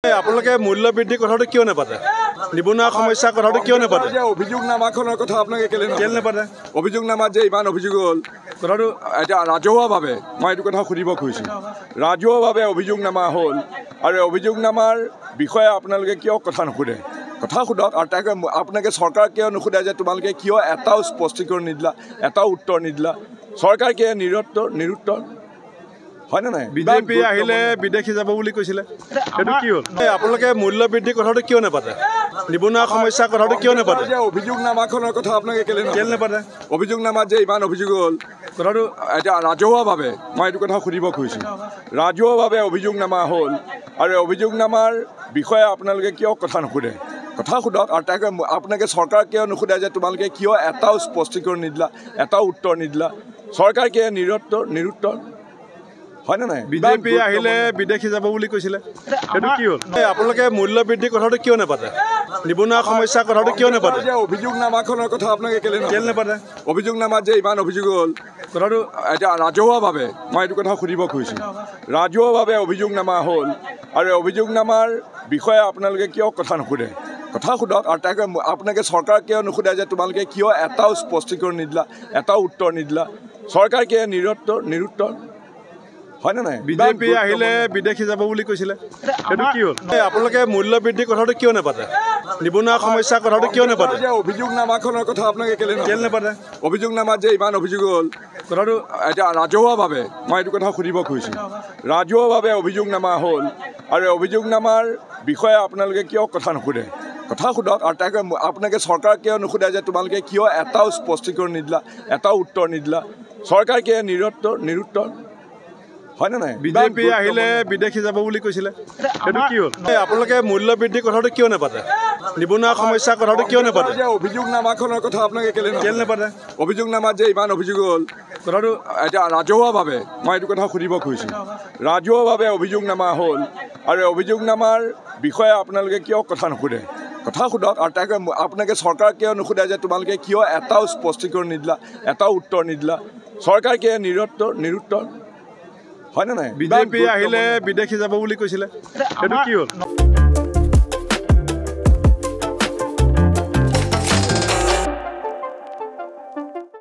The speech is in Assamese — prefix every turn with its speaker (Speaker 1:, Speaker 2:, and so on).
Speaker 1: আপোনালোকে মূল্য বৃদ্ধিৰ কথাটো কিয় নাপাতে নিবনুৱা সমস্যাৰ কথাটো কিয় নাপাতে
Speaker 2: অভিযোগনামাখনৰ কথা আপোনালোকে কেলে
Speaker 1: নাপাতে
Speaker 2: অভিযোগনামাত যে ইমান অভিযোগ হ'ল
Speaker 1: কথাটো
Speaker 2: এতিয়া ৰাজহুৱাভাৱে মই এইটো কথা সুধিব খুজিছোঁ ৰাজহুৱাভাৱে অভিযোগনামা হ'ল আৰু অভিযোগনামাৰ বিষয়ে আপোনালোকে কিয় কথা নুসুধে কথা সোধক আৰু তাকে আপোনালোকে চৰকাৰক কিয় নুসুধে যে তোমালোকে কিয় এটাও স্পষ্টীকৰণ নিদিলা এটাও উত্তৰ নিদিলা চৰকাৰ কিয় নিৰুত্তৰ হয় না নাই
Speaker 1: বিজেপি আহিলে বিদেশী যাব বুলি কৈছিলে সেইটো কি হ'ল আপোনালোকে মূল্য বৃদ্ধিৰ কথাটো কিয় নাপাতে নিবনুৱা সমস্যাৰ কথাটো কিয় নাপাতে
Speaker 2: অভিযোগনামাখনৰ কথা আপোনালোকে কেলে
Speaker 1: নাপাতে
Speaker 2: অভিযোগনামাত যে ইমান অভিযোগ হ'ল
Speaker 1: কথাটো
Speaker 2: এতিয়া ৰাজহুৱাভাৱে মই এইটো কথা সুধিব খুজিছোঁ ৰাজহুৱাভাৱে অভিযোগনামা হ'ল আৰু অভিযোগনামাৰ বিষয়ে আপোনালোকে কিয় কথা নুসুধে কথা সোধক আৰু তাকে আপোনালোকে চৰকাৰক কিয় নুসুধে যে তোমালোকে কিয় এটাও স্পষ্টীকৰণ নিদিলা এটাও উত্তৰ নিদিলা চৰকাৰ কিয় নিৰুত্তৰ হয় না নাই
Speaker 1: বিজেপি আহিলে বিদেশী যাব বুলি কৈছিলে সেইটো কি হ'ল আপোনালোকে মূল্য বৃদ্ধিৰ কথাটো কিয় নাপাতে নিবনুৱা সমস্যাৰ কথাটো কিয় নাপাতে
Speaker 2: অভিযোগনামাখনৰ কথা আপোনালোকে কেলে
Speaker 1: নাপাতে
Speaker 2: অভিযোগনামাত যে ইমান অভিযোগ হ'ল
Speaker 1: কথাটো
Speaker 2: এতিয়া ৰাজহুৱাভাৱে মই এইটো কথা সুধিব খুজিছোঁ ৰাজহুৱাভাৱে অভিযোগনামা হ'ল আৰু অভিযোগনামাৰ বিষয়ে আপোনালোকে কিয় কথা নুসুধে কথা সোধক আৰু তাকে আপোনালোকে চৰকাৰক কিয় নুসুধে যে তোমালোকে কিয় এটাও স্পষ্টীকৰণ নিদিলা এটাও উত্তৰ নিদিলা চৰকাৰ কিয় নিৰুত্তৰ হয় না নাই
Speaker 1: বিজেপি আহিলে বিদেশী যাব বুলি কৈছিলে সেইটো কি হ'ল আপোনালোকে মূল্য বৃদ্ধিৰ কথাটো কিয় নাপাতে নিবনুৱা সমস্যাৰ কথাটো কিয় নাপাতে
Speaker 2: অভিযোগনামাখনৰ কথা আপোনালোকে কেলে
Speaker 1: নাপাতে
Speaker 2: অভিযোগনামাত যে ইমান অভিযোগ হ'ল
Speaker 1: কথাটো
Speaker 2: এতিয়া ৰাজহুৱাভাৱে মই এইটো কথা সুধিব খুজিছোঁ ৰাজহুৱাভাৱে অভিযোগনামা হ'ল আৰু অভিযোগনামাৰ বিষয়ে আপোনালোকে কিয় কথা নুসুধে কথা সোধক আৰু তাকে আপোনালোকে চৰকাৰক কিয় নুসুধে যে তোমালোকে কিয় এটাও স্পষ্টীকৰণ নিদিলা এটাও উত্তৰ নিদিলা চৰকাৰ কিয় নিৰুত্তৰ হয় না নাই
Speaker 1: বিজেপি আহিলে বিদেশী যাব বুলি কৈছিলে সেইটো কি হ'ল আপোনালোকে মূল্য বৃদ্ধিৰ কথাটো কিয় নাপাতে নিবনুৱা সমস্যাৰ কথাটো কিয় নাপাতে
Speaker 2: অভিযোগনামাখনৰ কথা আপোনালোকে কেলে
Speaker 1: নাপাতে
Speaker 2: অভিযোগনামাত যে ইমান অভিযোগ হ'ল
Speaker 1: কথাটো
Speaker 2: এতিয়া ৰাজহুৱাভাৱে মই এইটো কথা সুধিব খুজিছোঁ ৰাজহুৱাভাৱে অভিযোগনামা হ'ল আৰু অভিযোগনামাৰ বিষয়ে আপোনালোকে কিয় কথা নুসুধে কথা সোধক আৰু তাকে আপোনালোকে চৰকাৰক কিয় নুসুধে যে তোমালোকে কিয় এটাও স্পষ্টীকৰণ নিদিলা এটাও উত্তৰ নিদিলা চৰকাৰ কিয় নিৰুত্তৰ হয় না নাই
Speaker 1: বিজেপি আহিলে বিদেশী যাব বুলি কৈছিলে সেইটো কি হ'ল